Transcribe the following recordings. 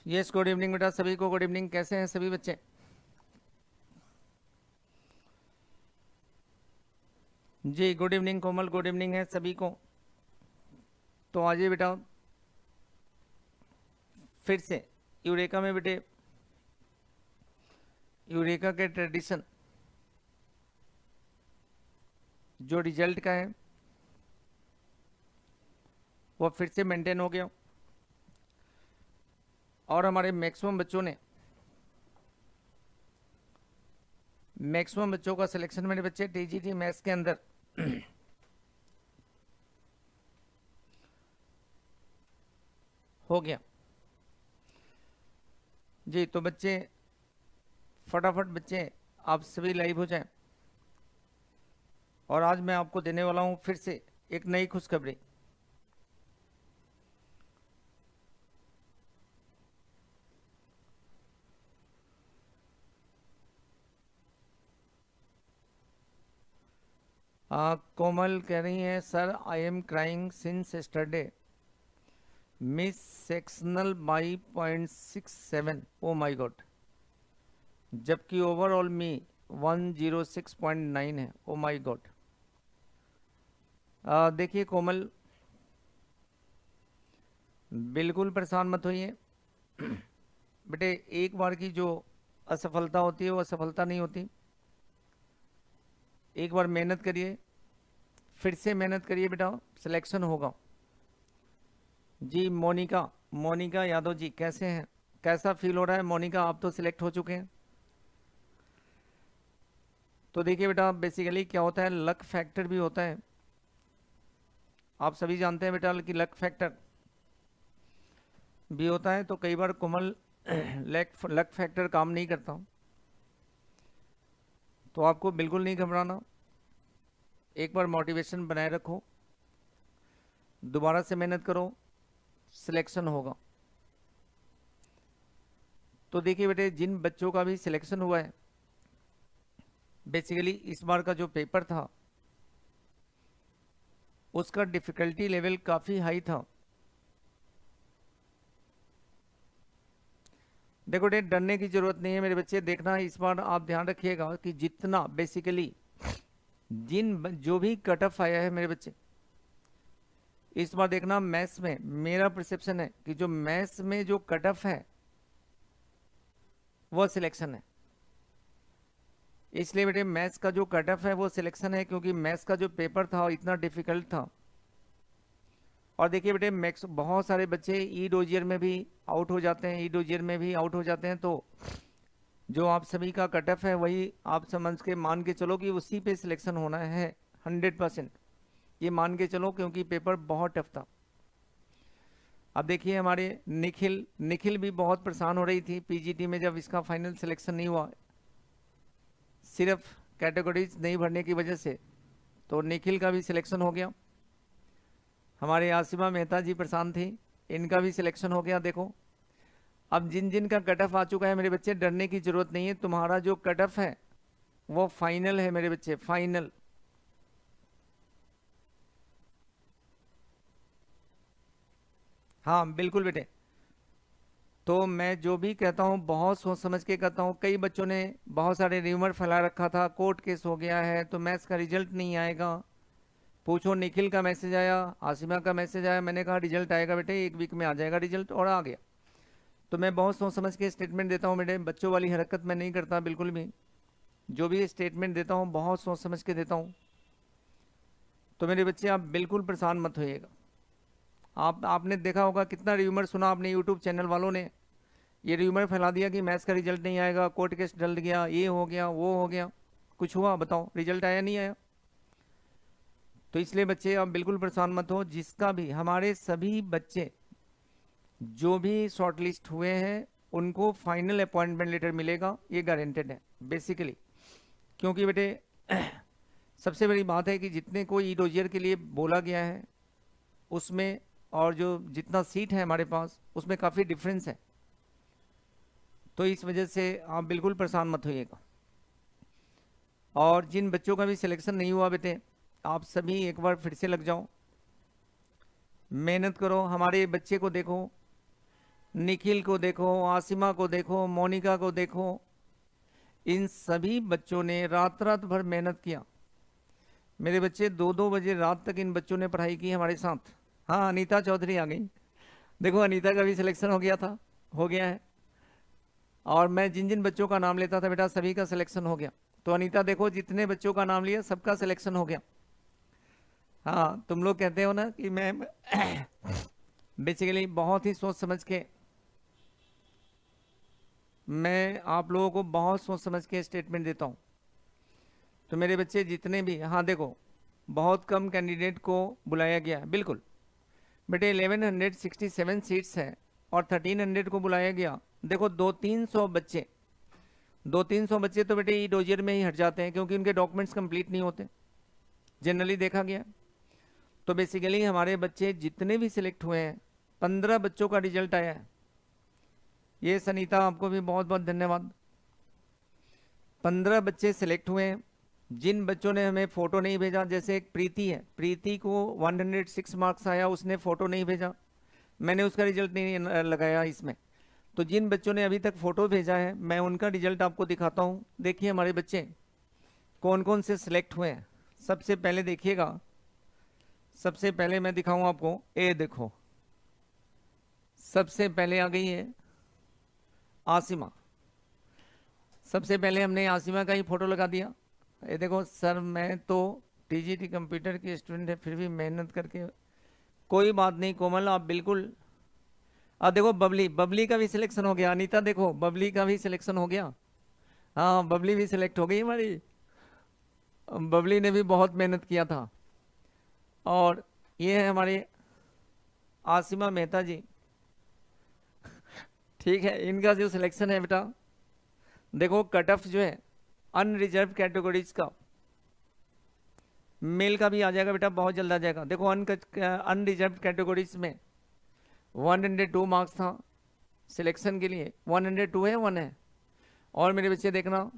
Yes, good evening बेटा सभी को। Good evening. कैसे हैं सभी बच्चे? जी गुड इवनिंग कोमल, गुड इवनिंग है सभी को। तो आइए बेटा फिर से यूरेका में बेटे, यूरेका के ट्रेडिशन जो रिजल्ट का है वो फिर से मेंटेन हो गया और हमारे मैक्सिमम बच्चों का सिलेक्शन मेरे बच्चे टीजीटी मैथ्स के अंदर हो गया। जी तो बच्चे फटाफट बच्चे आप सभी लाइव हो जाएं। और आज मैं आपको देने वाला हूं फिर से एक नई खुशखबरी। कोमल कह रही हैं sir I am crying since yesterday, miss sectional by 0.67। Oh my God, जबकि ओवरऑल मी 106.9 है। Oh my God. देखिए कोमल, बिल्कुल परेशान मत होइए बेटे। एक बार की जो असफलता होती है वो असफलता नहीं होती। एक बार मेहनत करिए, फिर से मेहनत करिए बेटा, सिलेक्शन होगा। जी मोनिका, मोनिका यादव जी कैसे हैं? कैसा फील हो रहा है मोनिका? आप तो सिलेक्ट हो चुके हैं। तो देखिए बेटा, बेसिकली क्या होता है, लक फैक्टर भी होता है। आप सभी जानते हैं बेटा कि लक फैक्टर भी होता है। तो कई बार कोमल लक फैक्टर काम नहीं करता, तो आपको बिल्कुल नहीं घबराना। एक बार मोटिवेशन बनाए रखो, दोबारा से मेहनत करो, सिलेक्शन होगा। तो देखिए बेटे, जिन बच्चों का भी सिलेक्शन हुआ है, बेसिकली इस बार का जो पेपर था उसका डिफिकल्टी लेवल काफ़ी हाई था। देखो बेटे, डरने की जरूरत नहीं है मेरे बच्चे। देखना इस बार आप ध्यान रखिएगा कि जितना बेसिकली जो भी कट ऑफ आया है मेरे बच्चे, इस बार देखना मैथ्स में मेरा परसेप्शन है कि जो मैथ्स में जो कट ऑफ है वो सिलेक्शन है। इसलिए बेटे मैथ्स का जो कट ऑफ है वो सिलेक्शन है, क्योंकि मैथ्स का जो पेपर था इतना डिफिकल्ट था। और देखिए बेटे, मैथ्स बहुत सारे बच्चे ई डोजियर में भी आउट हो जाते हैं, ई डोजियर में भी आउट हो जाते हैं। तो जो आप सभी का कट ऑफ है वही आप समझ के मान के चलो कि उसी पे सिलेक्शन होना है 100%। ये मान के चलो, क्योंकि पेपर बहुत टफ था। अब देखिए हमारे निखिल, निखिल भी बहुत परेशान हो रही थी पीजीटी में जब इसका फाइनल सिलेक्शन नहीं हुआ, सिर्फ कैटेगरीज नहीं भरने की वजह से। तो निखिल का भी सिलेक्शन हो गया। हमारे आसिमा मेहता जी परेशान थी, इनका भी सिलेक्शन हो गया। देखो अब जिन जिन का कट ऑफ आ चुका है मेरे बच्चे, डरने की जरूरत नहीं है। तुम्हारा जो कट ऑफ है वो फाइनल है मेरे बच्चे, फाइनल। हाँ बिल्कुल बेटे। तो मैं जो भी कहता हूँ बहुत सोच समझ के कहता हूँ। कई बच्चों ने बहुत सारे र्यूमर फैला रखा था, कोर्ट केस हो गया है तो मैथ्स का रिजल्ट नहीं आएगा। पूछो, निखिल का मैसेज आया, आसिमा का मैसेज आया, मैंने कहा रिजल्ट आएगा बेटे, एक वीक में आ जाएगा रिजल्ट, और आ गया। तो मैं बहुत सोच समझ के स्टेटमेंट देता हूँ बेटे, बच्चों वाली हरकत मैं नहीं करता बिल्कुल भी। जो भी स्टेटमेंट देता हूँ बहुत सोच समझ के देता हूँ। तो मेरे बच्चे आप बिल्कुल परेशान मत होइएगा। आपने देखा होगा कितना र्यूमर सुना आपने, यूट्यूब चैनल वालों ने ये र्यूमर फैला दिया कि मैथ्स का रिजल्ट नहीं आएगा, कोर्ट केस डल गया, ये हो गया वो हो गया। कुछ हुआ बताओ? रिजल्ट आया नहीं आया? तो इसलिए बच्चे आप बिल्कुल परेशान मत हो। जिसका भी, हमारे सभी बच्चे जो भी शॉर्ट लिस्ट हुए हैं उनको फाइनल अपॉइंटमेंट लेटर मिलेगा, ये गारंटेड है बेसिकली। क्योंकि बेटे सबसे बड़ी बात है कि जितने को ई डोजियर के लिए बोला गया है उसमें और जो जितना सीट है हमारे पास उसमें काफ़ी डिफरेंस है। तो इस वजह से आप बिल्कुल परेशान मत होइएगा। और जिन बच्चों का भी सिलेक्शन नहीं हुआ बेटे, आप सभी एक बार फिर से लग जाओ, मेहनत करो। हमारे बच्चे को देखो, निखिल को देखो, आसिमा को देखो, मोनिका को देखो, इन सभी बच्चों ने रात रात भर मेहनत किया। मेरे बच्चे 2-2 बजे रात तक इन बच्चों ने पढ़ाई की हमारे साथ। हाँ, अनीता चौधरी आ गई। देखो अनीता का भी सिलेक्शन हो गया था, हो गया है। और मैं जिन जिन बच्चों का नाम लेता था बेटा, सभी का सिलेक्शन हो गया। तो अनीता देखो, जितने बच्चों का नाम लिया सबका सिलेक्शन हो गया। हाँ, तुम लोग कहते हो ना कि मैं बेसिकली बहुत ही सोच समझ के, मैं आप लोगों को बहुत सोच समझ के स्टेटमेंट देता हूँ। तो मेरे बच्चे जितने भी, हाँ देखो, बहुत कम कैंडिडेट को बुलाया गया है, बिल्कुल बेटे 1167 सीट्स है और 1300 को बुलाया गया। देखो 200-300 बच्चे तो बेटे ई डोजियर में ही हट जाते हैं, क्योंकि उनके डॉक्यूमेंट्स कंप्लीट नहीं होते, जनरली देखा गया। तो बेसिकली हमारे बच्चे जितने भी सिलेक्ट हुए हैं, 15 बच्चों का रिजल्ट आया है। ये सनीता, आपको भी बहुत बहुत धन्यवाद। 15 बच्चे सिलेक्ट हुए हैं। जिन बच्चों ने हमें फोटो नहीं भेजा, जैसे एक प्रीति है, प्रीति को 106 मार्क्स आया, उसने फोटो नहीं भेजा, मैंने उसका रिजल्ट नहीं लगाया इसमें। तो जिन बच्चों ने अभी तक फोटो भेजा है, मैं उनका रिजल्ट आपको दिखाता हूँ। देखिए हमारे बच्चे कौन कौन से सिलेक्ट हुए हैं। सबसे पहले देखिएगा, सबसे पहले मैं दिखाऊं आपको, ए देखो, सबसे पहले आ गई है आसिमा। सबसे पहले हमने आसिमा का ही फोटो लगा दिया। ये देखो सर, मैं तो टीजीटी कंप्यूटर के स्टूडेंट है, फिर भी मेहनत करके। कोई बात नहीं कोमल, आप बिल्कुल। अब देखो बबली, बबली का भी सिलेक्शन हो गया। अनीता देखो, बबली का भी सिलेक्शन हो गया। हाँ, बबली भी सिलेक्ट हो गई हमारी। बबली ने भी बहुत मेहनत किया था। और ये है हमारे आसिमा मेहता जी। ठीक है, इनका जो सिलेक्शन है बेटा, देखो कट ऑफ जो है अनरिजर्व कैटेगरीज का, मेल का भी आ जाएगा बेटा, बहुत जल्द आ जाएगा। देखो अनरिजर्व कैटेगरीज में 102 मार्क्स था सिलेक्शन के लिए। 102 है, 1 है। और मेरे बच्चे देखना,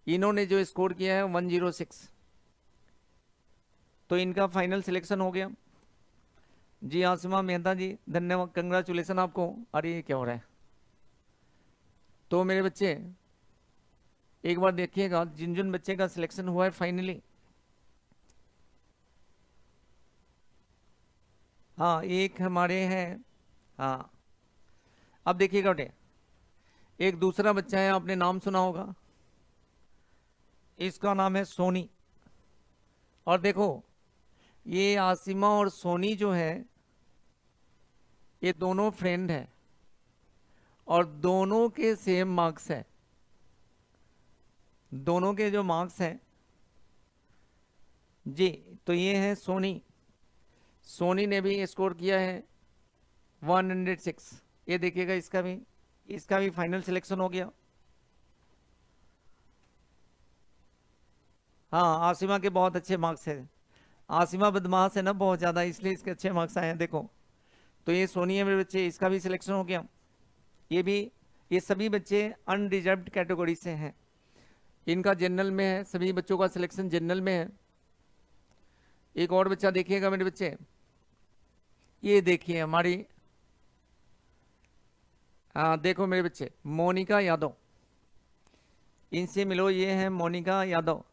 इन्होंने जो स्कोर किया है 106, तो इनका फाइनल सिलेक्शन हो गया। जी आसिमा मेहता जी, धन्यवाद, कंग्रेचुलेसन आपको। अरे ये क्या हो रहा है। तो मेरे बच्चे एक बार देखिएगा, जिन जिन बच्चे का सिलेक्शन हुआ है फाइनली। हाँ, एक हमारे हैं। हाँ, अब देखिएगा बेटे, एक दूसरा बच्चा है, आपने नाम सुना होगा, इसका नाम है सोनी। और देखो, ये आसिमा और सोनी जो है, ये दोनों फ्रेंड है और दोनों के सेम मार्क्स है। दोनों के जो मार्क्स हैं जी, तो ये है सोनी। सोनी ने भी स्कोर किया है 106। ये देखिएगा, इसका भी फाइनल सिलेक्शन हो गया। हाँ, आसिमा के बहुत अच्छे मार्क्स हैं। आसिमा बदमाश है ना बहुत ज़्यादा, इसलिए इसके अच्छे मार्क्स आए हैं। देखो, तो ये सोनी है मेरे बच्चे, इसका भी सिलेक्शन हो गया। ये भी, ये सभी बच्चे अनरिजर्व्ड कैटेगरी से हैं, इनका जनरल में है, सभी बच्चों का सिलेक्शन जनरल में है। एक और बच्चा देखिएगा मेरे बच्चे, ये देखिए हमारी, हाँ देखो मेरे बच्चे, मोनिका यादव, इनसे मिलो, ये है मोनिका यादव।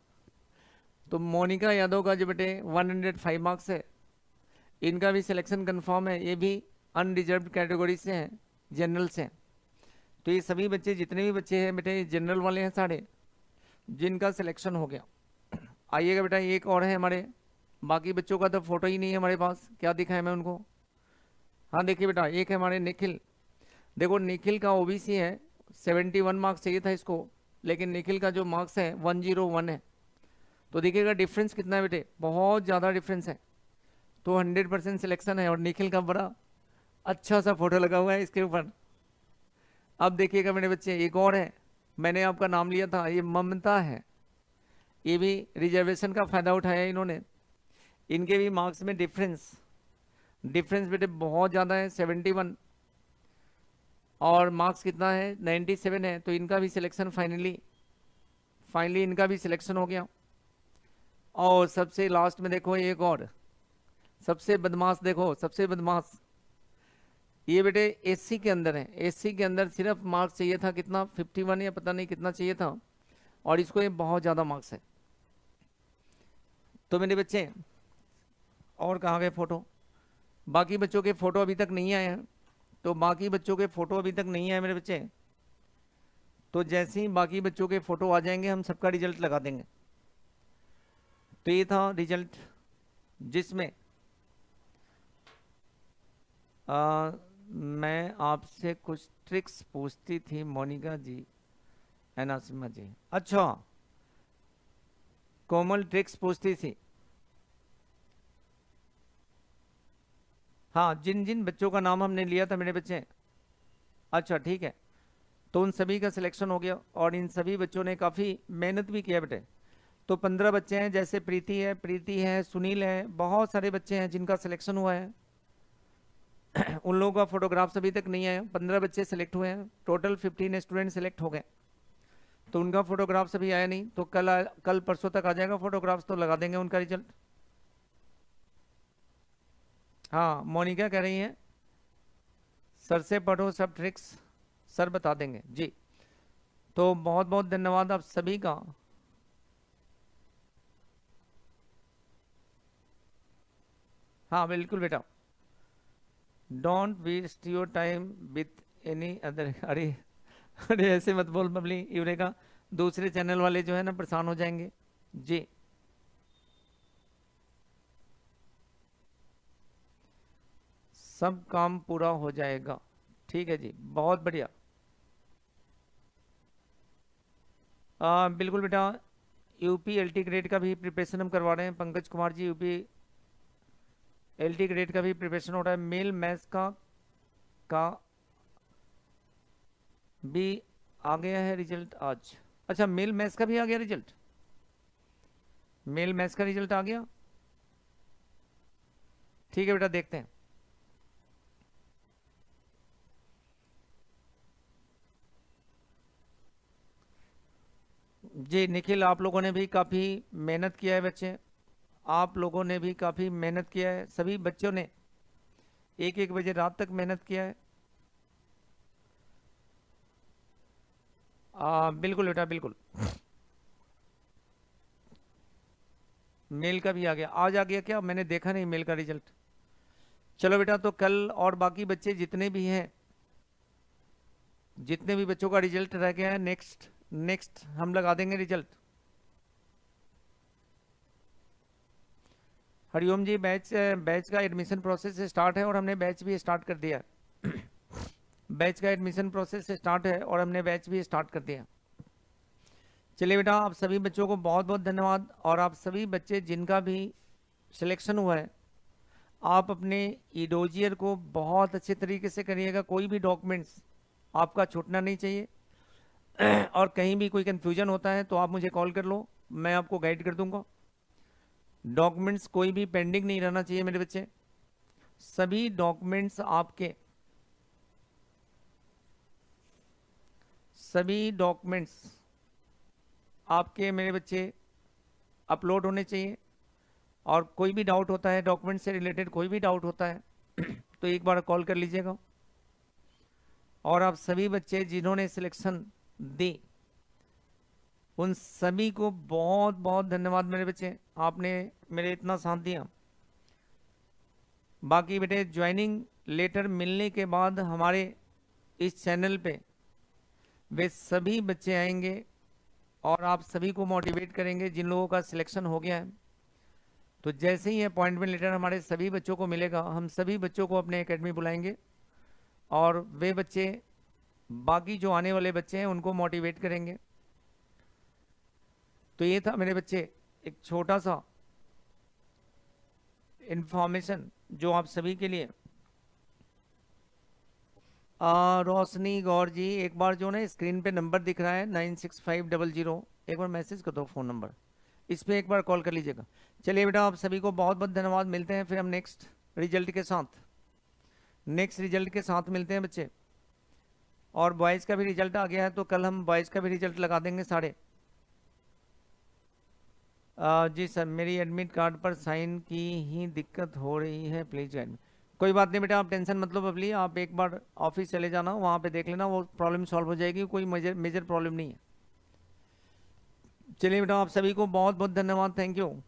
तो मोनिका यादव का जो बेटे 105 मार्क्स है, इनका भी सिलेक्शन कंफर्म है। ये भी अनरिजर्व्ड कैटेगरी से हैं, जनरल से हैं। तो ये सभी बच्चे, जितने भी बच्चे हैं बेटे, जनरल वाले हैं सारे, जिनका सिलेक्शन हो गया। आइएगा बेटा, एक और है हमारे, बाकी बच्चों का तो फोटो ही नहीं है हमारे पास, क्या दिखाएं मैं उनको। हाँ देखिए बेटा, एक है हमारे निखिल। देखो निखिल का ओबीसी है, 71 मार्क्स चाहिए था इसको, लेकिन निखिल का जो मार्क्स है 101 है। तो देखिएगा डिफरेंस कितना है बेटे, बहुत ज़्यादा डिफरेंस है। तो 100% सिलेक्शन है, और निखिल का बड़ा अच्छा सा फोटो लगा हुआ है इसके ऊपर। अब देखिएगा मेरे बच्चे, एक और है, मैंने आपका नाम लिया था, ये ममता है। ये भी रिजर्वेशन का फ़ायदा उठाया इन्होंने। इनके भी मार्क्स में डिफरेंस बेटे बहुत ज़्यादा है, 71, और मार्क्स कितना है 97 है। तो इनका भी सिलेक्शन फाइनली इनका भी सिलेक्शन हो गया। और सबसे लास्ट में देखो, एक और सबसे बदमाश, देखो सबसे बदमाश, ये बेटे एससी के अंदर है, एससी के अंदर सिर्फ मार्क्स चाहिए था कितना, 51 या पता नहीं कितना चाहिए था, और इसको ये बहुत ज़्यादा मार्क्स है। तो मेरे बच्चे, और कहाँ गए फोटो, बाकी बच्चों के फोटो अभी तक नहीं आए हैं, तो बाकी बच्चों के फोटो अभी तक नहीं आए मेरे बच्चे। तो जैसे ही बाकी बच्चों के फोटो आ जाएंगे हम सबका रिजल्ट लगा देंगे। तो ये था रिजल्ट जिसमें मैं आपसे कुछ ट्रिक्स पूछती थी मोनिका जी, एनासिमा जी। अच्छा, कोमल ट्रिक्स पूछती थी। हाँ, जिन जिन बच्चों का नाम हमने लिया था मेरे बच्चे, अच्छा ठीक है, तो उन सभी का सिलेक्शन हो गया और इन सभी बच्चों ने काफ़ी मेहनत भी किया बेटे। तो 15 बच्चे हैं, जैसे प्रीति है, सुनील है, बहुत सारे बच्चे हैं जिनका सिलेक्शन हुआ है। उन लोगों का फोटोग्राफ्स अभी तक नहीं आया, 15 बच्चे सिलेक्ट हुए हैं, टोटल 15 स्टूडेंट सिलेक्ट हो गए, तो उनका फोटोग्राफ्स अभी आया नहीं, तो कल परसों तक आ जाएगा फोटोग्राफ्स, तो लगा देंगे उनका रिजल्ट। हाँ, मोनिका कह रही है सर से पढ़ो सब ट्रिक्स, सर बता देंगे जी। तो बहुत बहुत धन्यवाद आप सभी का। हाँ बिल्कुल बेटा, don't waste your time with any other. अरे अरे ऐसे मत बोल बबली, यूरेका, दूसरे चैनल वाले जो है ना परेशान हो जाएंगे जी। सब काम पूरा हो जाएगा, ठीक है जी, बहुत बढ़िया। बिल्कुल बेटा, यूपी एलटी ग्रेड का भी प्रिपरेशन हम करवा रहे हैं, Pankaj Kumar ji, UP LT grade का भी प्रिपरेशन हो रहा है। मेल मैथ्स का भी आ गया है रिजल्ट आज। अच्छा, मेल मैथ्स का भी आ गया रिजल्ट, मेल मैथ्स का रिजल्ट आ गया, ठीक है बेटा, देखते हैं। जी निखिल, आप लोगों ने भी काफ़ी मेहनत किया है बच्चे, आप लोगों ने भी काफ़ी मेहनत किया है, सभी बच्चों ने एक एक बजे रात तक मेहनत किया है। बिल्कुल बेटा बिल्कुल, मेल का भी आ गया, आज आ गया क्या, मैंने देखा नहीं मेल का रिजल्ट। चलो बेटा, तो कल और बाकी बच्चे जितने भी हैं, जितने भी बच्चों का रिजल्ट रह गया है, नेक्स्ट नेक्स्ट हम लगा देंगे रिजल्ट। हरिओम जी, बैच बैच का एडमिशन प्रोसेस स्टार्ट है और हमने बैच भी स्टार्ट कर दिया। बैच का एडमिशन प्रोसेस स्टार्ट है और हमने बैच भी स्टार्ट कर दिया। चलिए बेटा, आप सभी बच्चों को बहुत बहुत धन्यवाद, और आप सभी बच्चे जिनका भी सिलेक्शन हुआ है, आप अपने ईडोजियर को बहुत अच्छे तरीके से करिएगा, कोई भी डॉक्यूमेंट्स आपका छूटना नहीं चाहिए। और कहीं भी कोई कन्फ्यूजन होता है तो आप मुझे कॉल कर लो, मैं आपको गाइड कर दूंगा। डॉक्यूमेंट्स कोई भी पेंडिंग नहीं रहना चाहिए मेरे बच्चे, सभी डॉक्यूमेंट्स आपके, सभी डॉक्यूमेंट्स आपके मेरे बच्चे अपलोड होने चाहिए। और कोई भी डाउट होता है डॉक्यूमेंट से रिलेटेड, कोई भी डाउट होता है तो एक बार कॉल कर लीजिएगा। और आप सभी बच्चे जिन्होंने सिलेक्शन दी, उन सभी को बहुत बहुत धन्यवाद मेरे बच्चे, आपने मेरे इतना साथ दिया। बाकी बेटे, ज्वाइनिंग लेटर मिलने के बाद हमारे इस चैनल पे वे सभी बच्चे आएंगे और आप सभी को मोटिवेट करेंगे जिन लोगों का सिलेक्शन हो गया है। तो जैसे ही अपॉइंटमेंट लेटर हमारे सभी बच्चों को मिलेगा, हम सभी बच्चों को अपने एकेडमी बुलाएंगे और वे बच्चे बाकी जो आने वाले बच्चे हैं उनको मोटिवेट करेंगे। तो ये था मेरे बच्चे एक छोटा सा इंफॉर्मेशन जो आप सभी के लिए। रोशनी गौर जी, एक बार जो ना स्क्रीन पे नंबर दिख रहा है 96500, एक बार मैसेज कर दो फ़ोन नंबर, इस पर एक बार कॉल कर लीजिएगा। चलिए बेटा, आप सभी को बहुत बहुत धन्यवाद, मिलते हैं फिर हम नेक्स्ट रिजल्ट के साथ, नेक्स्ट रिजल्ट के साथ मिलते हैं बच्चे। और बॉयज़ का भी रिजल्ट आ गया है, तो कल हम बॉयज़ का भी रिजल्ट लगा देंगे सारे। जी सर, मेरी एडमिट कार्ड पर साइन की ही दिक्कत हो रही है, प्लीज़ गाइड। कोई बात नहीं बेटा, आप टेंशन मतलब अपनी, आप एक बार ऑफिस चले जाना, वहाँ पे देख लेना, वो प्रॉब्लम सॉल्व हो जाएगी, कोई मेजर मेजर प्रॉब्लम नहीं है। चलिए बेटा, आप सभी को बहुत बहुत धन्यवाद, थैंक यू।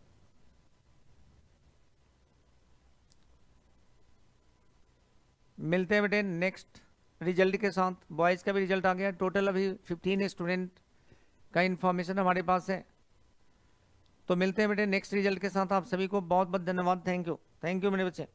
मिलते हैं बेटे नेक्स्ट रिजल्ट के साथ। बॉयज़ का भी रिजल्ट आ गया, टोटल अभी 15 स्टूडेंट का इन्फॉर्मेशन हमारे पास है। तो मिलते हैं बेटे नेक्स्ट रिजल्ट के साथ। आप सभी को बहुत बहुत धन्यवाद, थैंक यू मेरे बच्चे।